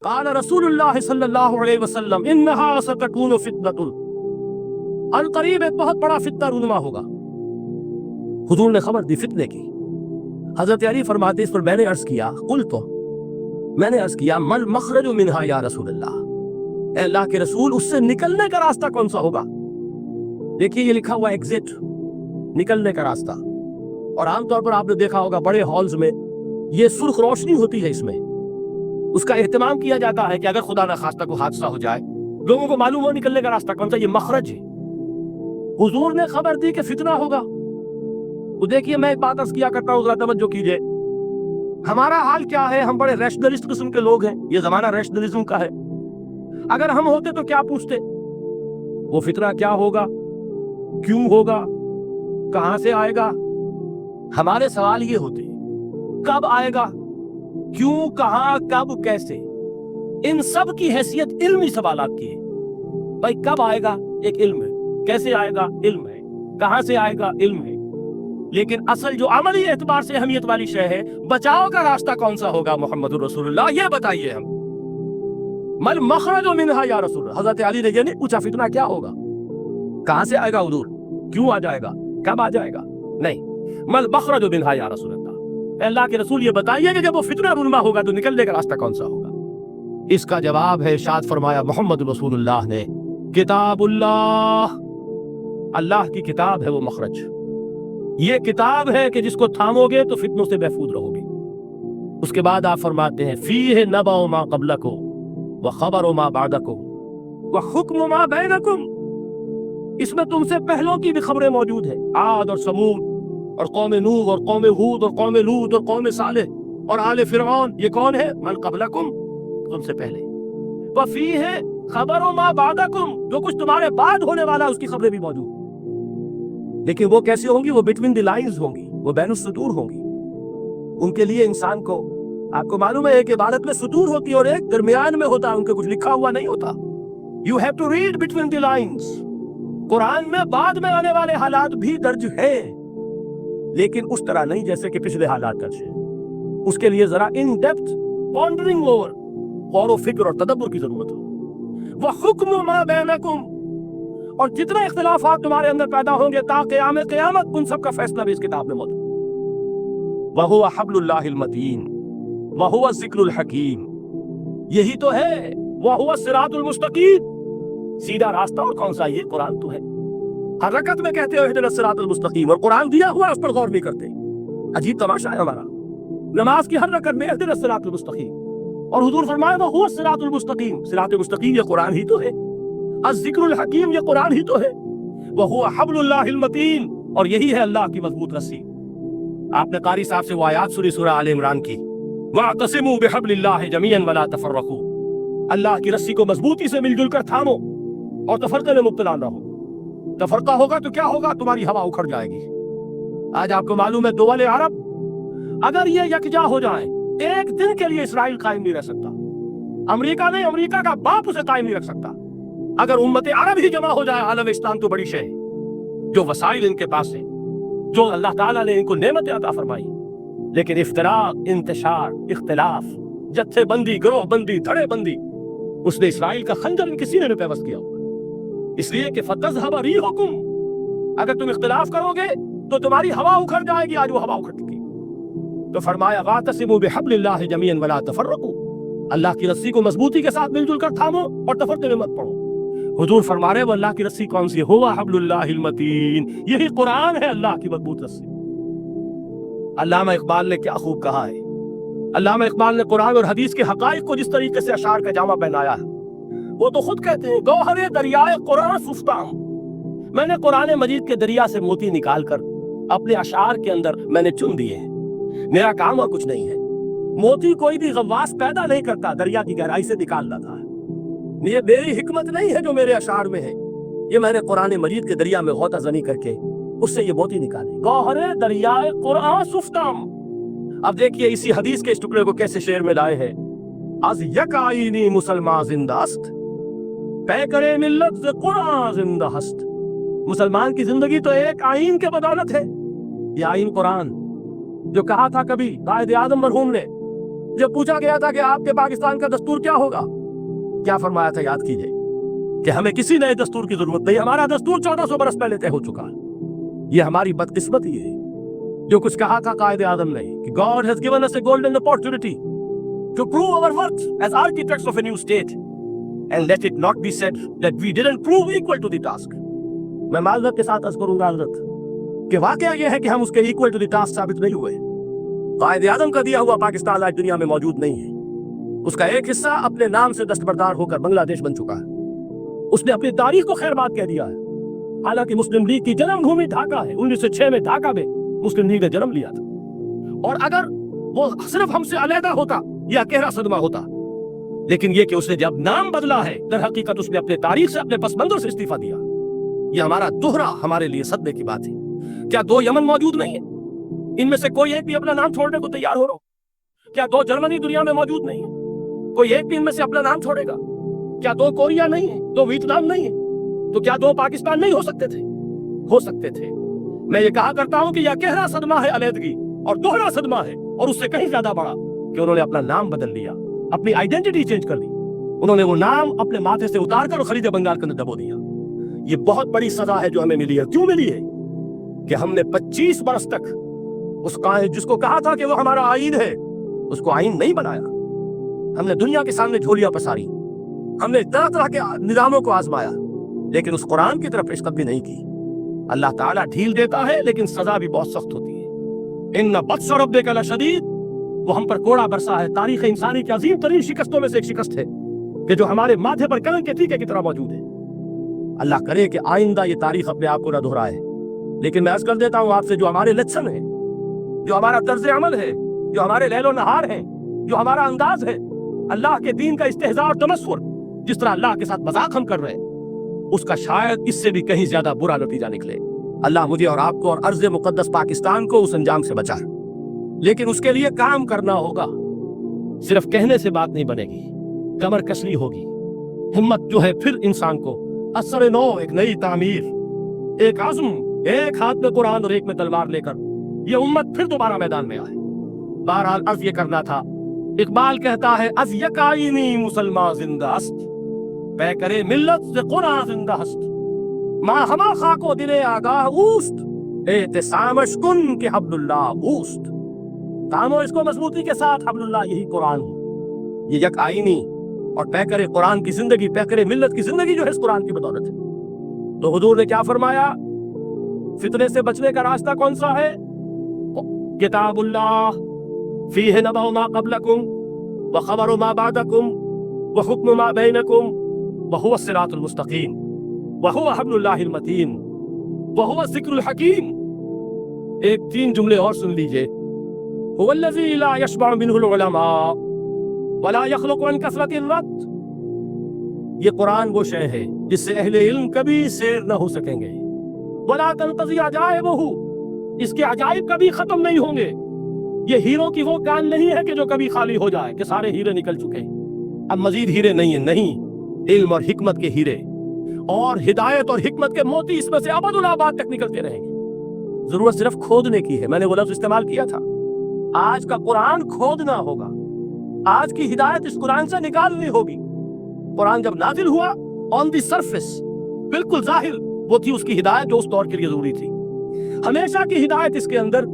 قال رسول اللہ صلی اللہ علیہ وسلم انہا ستکون فتنۃ، عنقریب ایک بہت بڑا فتنہ رونما ہوگا۔ حضور نے خبر دی فتنے کی۔ حضرت علی فرماتے اس پر میں نے عرض کیا، میں نے عرض کیا مل مخرج منہا یا رسول اللہ، اے اللہ کے رسول اس سے نکلنے کا راستہ کون سا ہوگا؟ دیکھیے یہ لکھا ہوا ایگزٹ، نکلنے کا راستہ، اور عام طور پر آپ نے دیکھا ہوگا بڑے ہالز میں یہ سرخ روشنی ہوتی ہے، اس میں اس کا اہتمام کیا جاتا ہے کہ اگر خدا نہ خواستہ کو حادثہ ہو جائے لوگوں کو معلوم ہو نکلنے کا راستہ کون سا، یہ مخرج ہے۔ حضور نے خبر دی کہ فتنہ ہوگا۔ وہ دیکھیے میں ایک بات عرض کیا کرتا ہوں، ذرا توجہ کیجئے، ہمارا حال کیا ہے؟ ہم بڑے ریشنلسٹ قسم کے لوگ ہیں، یہ زمانہ ریشنلزم کا ہے۔ اگر ہم ہوتے تو کیا پوچھتے؟ وہ فتنہ کیا ہوگا، کیوں ہوگا، کہاں سے آئے گا؟ ہمارے سوال یہ ہوتے، کب آئے گا، کیوں، کہاں، کب، کیسے؟ ان سب کی حیثیت علمی سوالات کی ہے۔ بھائی کب آئے گا ایک علم ہے، کیسے آئے گا علم ہے، کہاں سے آئے گا علم ہے، لیکن اصل جو عملی اعتبار سے اہمیت والی شے ہے، بچاؤ کا راستہ کون سا ہوگا محمد رسول اللہ، یہ بتائیے ہم۔ مل مخرج منہا یا رسول اللہ، حضرت علی نے یہ نہیں پوچھا فتنہ کیا ہوگا، کہاں سے آئے گا حضور، کیوں آ جائے گا، کب آ جائے گا، نہیں، مل مخرج منہا یا رسول اللہ، اے اللہ کے رسول یہ بتائیے کہ جب وہ فتنہ رونما ہوگا تو نکلنے کا راستہ کون سا ہوگا؟ اس کا جواب ہے، ارشاد فرمایا محمد رسول اللہ نے، کتاب اللہ، اللہ کی کتاب ہے وہ مخرج، یہ کتاب ہے کہ جس کو تھامو گے تو فتنوں سے محفوظ رہو گے۔ اس کے بعد آپ فرماتے ہیں فیہ نبأ ما قبلکم وخبر ما بعدکم وحکم ما بینکم، اس میں تم سے پہلوں کی بھی خبریں موجود ہیں، عاد اور سمود اور قوم نوح اور قوم ہود اور قوم لوط اور قوم صالح اور آل فرعون، یہ کون ہے؟ من قبلکم، تم سے پہلے، وفیہ خبر ما بعدکم، جو کچھ تمہارے بعد ہونے والا اس کی خبریں بھی موجود، لیکن وہ کیسے ہوں گی؟ وہ بٹوین دی لائنز ہوں گی، وہ بین السطور ہوں گی۔ ان کے لیے انسان کو، آپ کو معلوم ہے ایک عبارت میں سطور ہوتی ہے اور ایک درمیان میں ہوتا ہے، ان کے کچھ لکھا ہوا نہیں ہوتا۔ You have to read between the lines. Quran میں بعد میں آنے والے حالات بھی درج ہیں، لیکن اس طرح نہیں جیسے کہ پچھلے حالات درج ہیں۔ اس کے لیے ذرا ان ڈیپتھ پونڈرنگ اوور، غور و فکر اور تدبر کی ضرورت ہو۔ وحکم ما بینکم، اور جتنے اختلافات تمہارے اندر پیدا ہوں گے تا قیام قیامت، ان سب کا فیصلہ بھی اس کتاب میں موجود۔ وَهُوَ حَبْلُ اللَّهِ الْمَتِينُ وَهُوَ الذِّكْرُ الْحَكِيمُ، یہی تو ہے، وَهُوَ الصِّرَاطُ الْمُسْتَقِيمُ، سیدھا راستہ، اور کون سا؟ یہ قرآن تو ہے۔ ہر رکعت میں کہتے ہو اهْدِنَا الصِّرَاطَ الْمُسْتَقِيمُ، اور قرآن دیا ہوا اس پر غور نہیں کرتے۔ عجیب تماشا ہے ہمارا، نماز کی ہر رکعت میں اهْدِنَا الصِّرَاطَ الْمُسْتَقِيمُ، اور حضور فرمایا وَهُوَ الصِّرَاطُ الْمُسْتَقِيمُ، صراط مستقیم یہ قرآن ہی تو ہے، الذکر الحکیم یہ قرآن ہی تو ہے، وَهُوَ حَبْلُ اللَّهِ الْمَتِينُ، اور یہی ہے اللہ کی مضبوط رسی۔ آپ نے قاری صاحب سے وہ آیات سنی سورہ آل عمران کی، وَاعْتَصِمُوا بِحَبْلِ اللَّهِ جَمِيعًا وَلَا تَفَرَّقُوا، اللہ کی رسی کو مضبوطی سے مل جل کر تھامو اور تفرقے میں مبتلا نہ ہو۔ تفرقہ ہوگا تو کیا ہوگا؟ تمہاری ہوا اکھڑ جائے گی۔ آج آپ کو معلوم ہے دول عرب اگر یہ یکجا ہو جائیں، ایک دن کے لیے اسرائیل قائم نہیں رہ سکتا، امریکہ نہیں، امریکہ کا باپ اسے قائم نہیں رکھ سکتا۔ اگر امت عرب ہی جمع ہو جائے، عالم اسلام تو بڑی شے ہے، جو وسائل ان کے پاس ہیں، جو اللہ تعالیٰ نے ان کو نعمتیں عطا فرمائی، لیکن افتراق، انتشار، اختلاف، جتھے بندی، گروہ بندی، دھڑے بندی، اس نے اسرائیل کا خنجر ان کے سینے میں پیوست کیا ہوگا، اس لیے کہ فَتَذْهَبَ رِيحُكُمْ، اگر تم اختلاف کرو گے تو تمہاری ہوا اکھڑ جائے گی۔ آج وہ ہوا اکھڑ چکی، تو فرمایا وَاعْتَصِمُوا بِحَبْلِ اللَّهِ جَمِيعًا وَلَا تَفَرَّقُوا، اللہ کی رسی کو مضبوطی کے ساتھ مل جل کر تھامو اور تفرقے میں مت پڑو۔ حضور فرما رہے وہ اللہ کی رسی کون سی؟ ہوا حبل اللہ المتین، یہی قرآن ہے، اللہ کی مضبوط رسی۔ علامہ اقبال نے کیا خوب کہا ہے، علامہ اقبال نے قرآن اور حدیث کے حقائق کو جس طریقے سے اشعار کا جامع پہنایا ہے، وہ تو خود کہتے ہیں گوہر دریائے قرآن سفتام، میں نے قرآن مجید کے دریا سے موتی نکال کر اپنے اشعار کے اندر میں نے چن دیے ہیں، میرا کام اور کچھ نہیں ہے۔ موتی کوئی بھی غواص پیدا نہیں کرتا، دریا کی گہرائی سے نکال لاتا ہے۔ یہ میری حکمت نہیں ہے جو میرے اشعار میں ہے، یہ میں نے قرآن مجید کے دریا میں غوطہ زنی کر کے اس سے یہ موتی نکالی۔ گوہر دریائے قرآن سفتم۔ اب دیکھیے اسی حدیث کے اس ٹکڑے کو کیسے شعر میں لائے ہیں، از یک آئینی مسلمان زندہ است، پیکرے ملت ز قرآن زندہ ہست۔ مسلمان کی زندگی تو ایک آئین کے بدولت ہے، یہ آئین قرآن، جو کہا تھا کبھی قائد اعظم مرحوم نے جب پوچھا گیا تھا کہ آپ کے پاکستان کا دستور کیا ہوگا، کیا فرمایا تھا؟ یاد کیجئے کہ ہمیں کسی نئے دستور کی ضرورت نہیں، ہمارا دستور 1400 برس پہلے طے ہو چکا ہے۔ یہ ہماری بدقسمتی ہے جو کچھ کہا تھا قائد اعظم نے کہ God has given us a golden opportunity to prove our worth as architects of a new state and let it not be said that we didn't prove equal to the task۔ میں معذرت کے ساتھ عرض کروں گا حضرت کہ واقعہ یہ ہے کہ ہم اس کے equal to the task ثابت نہیں ہوئے۔ قائد اعظم کا دیا ہوا پاکستان آج دنیا میں موجود نہیں ہے، اس کا ایک حصہ اپنے نام سے دستبردار ہو کر بنگلہ دیش بن چکا ہے، اس نے اپنی تاریخ کو خیر بات کہہ دیا ہے۔ حالانکہ مسلم لیگ کی جنم بھومی ڈھاکہ ہے، 1906 میں ڈھاکہ میں مسلم لیگ نے جنم لیا تھا، اور اگر وہ صرف ہم سے علیحدہ ہوتا یہ گہرا صدمہ ہوتا، لیکن یہ کہ اس نے جب نام بدلا ہے در حقیقت اس نے اپنے تاریخ سے اپنے پس منظر سے استعفیٰ دیا۔ یہ ہمارا دوہرا ہمارے لیے صدمے کی بات ہے۔ کیا 2 یمن موجود نہیں ہے؟ ان میں سے کوئی ایک بھی اپنا نام چھوڑنے کو تیار ہو رہا ہو؟ کیا 2 جرمنی دنیا میں موجود نہیں ہے؟ کوئی ایک بھی ان میں سے اپنا نام چھوڑے گا؟ کیا 2 کوریا نہیں ہے؟ 2 ویتنام نہیں ہے؟ تو کیا 2 پاکستان نہیں ہو سکتے تھے؟ ہو سکتے تھے۔ میں یہ کہا کرتا ہوں کہ یہ گہرا صدمہ ہے علیحدگی، اور دوہرا صدمہ ہے، اور اس سے کہیں زیادہ بڑا کہ انہوں نے اپنا نام بدل لیا، اپنی آئیڈینٹی چینج کر لی، انہوں نے وہ نام اپنے ماتھے سے اتار کر خلیج بنگال کے اندر دبو دیا۔ یہ بہت بڑی سزا ہے جو ہمیں ملی ہے۔ کیوں ملی ہے؟ کہ ہم نے 25 برس تک اس قائد جس کو کہا تھا کہ وہ ہمارا آئین ہے، اس کو آئین نہیں بنایا۔ ہم نے دنیا کے سامنے جھولیاں پساری، ہم نے طرح طرح کے نظاموں کو آزمایا، لیکن اس قرآن کی طرف پیشقدمی نہیں کی۔ اللہ تعالیٰ ڈھیل دیتا ہے لیکن سزا بھی بہت سخت ہوتی ہے۔ ان بطش ربک لشدید، وہ ہم پر کوڑا برسا ہے۔ تاریخ انسانی کی عظیم ترین شکستوں میں سے ایک شکست ہے کہ جو ہمارے ماتھے پر کلنگ کے ٹیکے کی طرح موجود ہے۔ اللہ کرے کہ آئندہ یہ تاریخ اپنے آپ کو نہ دہرائے، لیکن میں عرض کر دیتا ہوں آپ سے، جو ہمارے لچھن ہیں، جو ہمارا طرز عمل ہے، جو ہمارے لیل و نہار ہیں، جو ہمارا انداز ہے، اللہ کے دین کا استہزاء اور تمسخر، جس طرح اللہ کے ساتھ مذاق ہم کر رہے ہیں، اس کا شاید اس سے بھی کہیں زیادہ برا نتیجہ نکلے۔ اللہ مجھے اور آپ کو اور ارض مقدس پاکستان کو اس انجام سے بچائے، لیکن اس کے لیے کام کرنا ہوگا۔ صرف کہنے سے بات نہیں بنے گی، کمر کسنی ہوگی، ہمت جو ہے پھر انسان کو اثر نو، ایک نئی تعمیر، ایک عزم، ایک ہاتھ میں قرآن اور ایک میں تلوار لے کر یہ امت پھر دوبارہ میدان میں آئے۔ بہرحال عرض یہ کرنا تھا، اقبال کہتا ہے از یک آئینی مسلمان زندہ است، بے کرے ملت سے قرآن زندہ است، ماں ہما خاک و دل آگاہ اوست، احتسامش کن کہ حبل اللہ اوست۔ تامو اس کو مضبوطی کے ساتھ، حبل اللہ یہی قرآن ہے۔ یہ یک آئینی اور پیکر قرآن کی زندگی، پیکر ملت کی زندگی جو ہے اس قرآن کی بدولت ہے۔ تو حضور نے کیا فرمایا؟ فتنے سے بچنے کا راستہ کون سا ہے؟ کتاب اللہ فیہ نبأ ما قبلکم وخبر ما بعدکم وحکم ما بینکم وہو الصراط المستقیم وہو حبل اللہ المتین وہو الذکر الحکیم۔ ایک 3 جملے اور سن لیجئے۔ هو الذی لا یشبع منہ العلماء ولا یخلق عن کثرت الرد۔ یہ قرآن وہ شے ہے جس سے اہل علم کبھی سیر نہ ہو سکیں گے۔ ولا تنقضی عجائبہ، اس کے عجائب کبھی ختم نہیں ہوں گے۔ یہ ہیروں کی وہ کان نہیں ہے کہ جو کبھی خالی ہو جائے کہ سارے ہیرے نکل چکے، اب مزید ہیرے نہیں ہیں، نہیں، علم اور حکمت کے ہیرے اور ہدایت اور حکمت کے موتی اس میں سے ابد الآباد تک نکلتے رہیں گے۔ ضرورت صرف کھودنے کی ہے۔ میں نے وہ لفظ استعمال کیا تھا، آج کا قرآن کھودنا ہوگا، آج کی ہدایت اس قرآن سے نکالنی ہوگی۔ قرآن جب نازل ہوا آن دی سرفیس، بالکل ظاہر وہ تھی اس کی ہدایت جو اس دور کے لیے ضروری تھی۔ ہمیشہ کی ہدایت اس کے اندر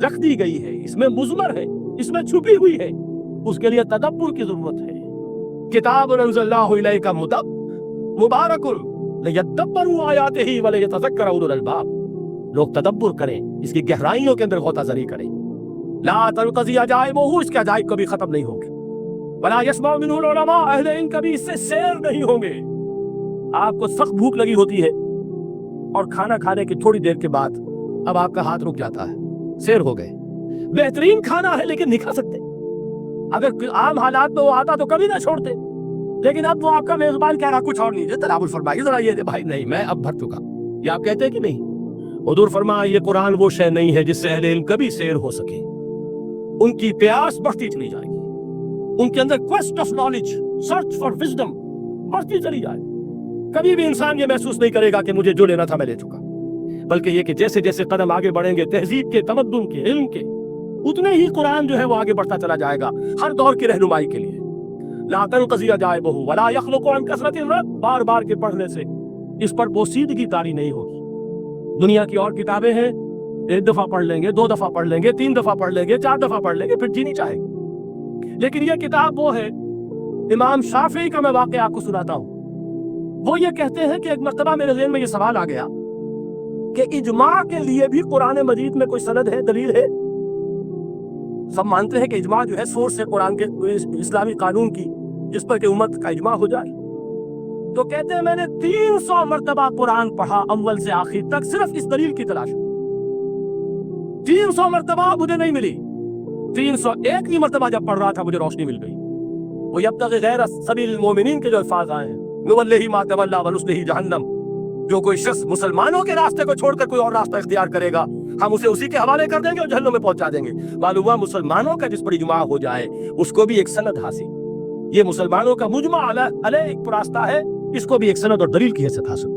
رکھ دی گئی ہے، اس میں مضمر ہے، اس میں چھپی ہوئی ہے، اس کے لیے تدبر کی ضرورت ہے۔ کتاب انزلناہ الیک مبارک لیدبروا آیاتہ ولیتذکر اولو الالباب۔ لوگ تدبر کریں، اس کی گہرائیوں کے اندر غوطہ زنی کریں۔ لا تنقضی عجائبہ، اس کے عجائب کبھی ختم نہیں ہوں گے۔ ولا یسمع منہ العلماء، اہل علم کبھی اس سے سیر نہیں ہوں گے۔ آپ کو سخت بھوک لگی ہوتی ہے اور کھانا کھانے کی تھوڑی دیر کے بعد اب آپ کا ہاتھ رک جاتا ہے، سیر ہو گئے۔ بہترین کھانا ہے لیکن نہیں کھا سکتے۔ اگر عام حالات میں وہ آتا تو کبھی نہ چھوڑتے، لیکن اب وہ آپ کا میزبان کہہ رہا کچھ اور نہیں، تناول فرمائیے ذرا یہ بھائی نہیں میں اب بھر چکا، یہ آپ کہتے ہیں کہ نہیں؟ حضور فرمایا یہ قرآن وہ شے نہیں ہے جس سے اہل علم کبھی سیر ہو سکے۔ ان کی پیاس بڑھتی چلی جائے گی، ان کے اندر quest of knowledge, search for wisdom بڑھتی چلی جائے گی۔ کبھی بھی انسان یہ محسوس نہیں کرے گا کہ مجھے جو لینا تھا میں لے چکا، بلکہ یہ کہ جیسے جیسے قدم آگے بڑھیں گے تہذیب کے، تمدن کے، علم کے، اتنے ہی قرآن جو ہے وہ آگے بڑھتا چلا جائے گا ہر دور کی رہنمائی کے لیے. لا تنقضی عجائبہ ولا یخلق عن کثرت الرد، بار بار کے پڑھنے سے اس پر بوسیدگی طاری نہیں ہوگی. دنیا کی اور کتابیں ہیں، ایک دفعہ پڑھ لیں گے، 2 دفعہ پڑھ لیں گے، 3 دفعہ پڑھ لیں گے، 4 دفعہ پڑھ لیں گے، پھر جی نہیں چاہے گی. لیکن یہ کتاب وہ ہے، امام شافعی کا میں واقعہ آپ کو سناتا ہوں. وہ یہ کہتے ہیں کہ ایک مرتبہ میرے ذہن میں یہ سوال آ گیا کہ اجماع کے لیے بھی قرآن مجید میں کوئی سند ہے، دلیل ہے؟ سب مانتے ہیں کہ اجماع جو ہے سورس ہے قرآن کے اسلامی قانون کی، جس پر کہ امت کا اجماع ہو جائے. تو کہتے ہیں میں نے 300 مرتبہ قرآن پڑھا اول سے آخر تک، صرف اس دلیل کی تلاش. 300 مرتبہ مجھے نہیں ملی. 301 مرتبہ جب پڑھ رہا تھا مجھے روشنی مل گئی. وہ یبتغی غیر سبیل المومنین کے جو الفاظ آئے ہیں، نولیہ ما تولی ونصلہ جہنم، جو کوئی شخص مسلمانوں کے راستے کو چھوڑ کر کوئی اور راستہ اختیار کرے گا ہم اسے اسی کے حوالے کر دیں گے اور جہنم میں پہنچا دیں گے. معلوم ہوا مسلمانوں کا جس پر اجماع ہو جائے اس کو بھی ایک سند حاصل. یہ مسلمانوں کا مجمع علیہ ایک راستہ ہے، اس کو بھی ایک سند اور دلیل کی حیثیت حاصل.